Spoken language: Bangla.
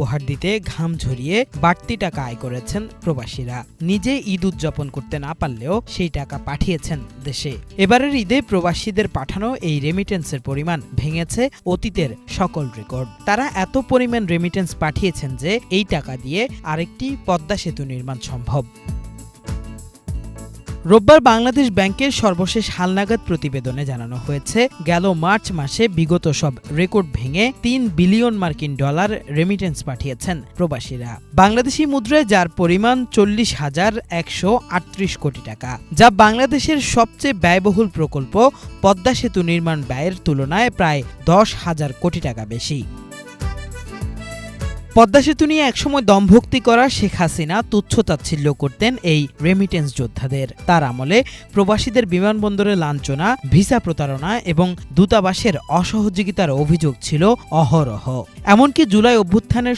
উপহার দিতে ঘাম ঝরিয়ে বাড়তি টাকা আয় করেছেন প্রবাসীরা। নিজে ঈদ উদযাপন করতে না পারলেও সেই টাকা পাঠিয়েছেন দেশে। এবারের ঈদে প্রবাসীদের পাঠানো এই রেমিটেন্সের পরিমাণ ভেঙেছে অতীতের সকল রেকর্ড। তারা এত পরিমাণ রেমিটেন্স পাঠিয়েছেন যে এই টাকা দিয়ে আরেকটি পদ্মা সেতু নির্মাণ সম্ভব। রোববার বাংলাদেশ ব্যাংকের সর্বশেষ হালনাগাদ প্রতিবেদনে জানানো হয়েছে, গেল মার্চ মাসে বিগত সব রেকর্ড ভেঙে ৩ বিলিয়ন মার্কিন ডলার রেমিটেন্স পাঠিয়েছেন প্রবাসীরা বাংলাদেশি মুদ্রায়, যার পরিমাণ ৪০,১৩৮ কোটি টাকা, যা বাংলাদেশের সবচেয়ে ব্যয়বহুল প্রকল্প পদ্মা সেতু নির্মাণ ব্যয়ের তুলনায় প্রায় ১০,০০০ কোটি টাকা বেশি। পদ্মা সেতু নিয়ে একসময় দমভক্তি করা শেখ হাসিনা তুচ্ছ-তাচ্ছিল্য করতেন এই রেমিটেন্স যোদ্ধাদের। তার আমলে প্রবাসীদের বিমানবন্দরে লাঞ্ছনা, ভিসা প্রতারণা এবং দূতাবাসের অসহযোগিতার অভিযোগ ছিল অহরহ। এমনকি জুলাই অভ্যুত্থানের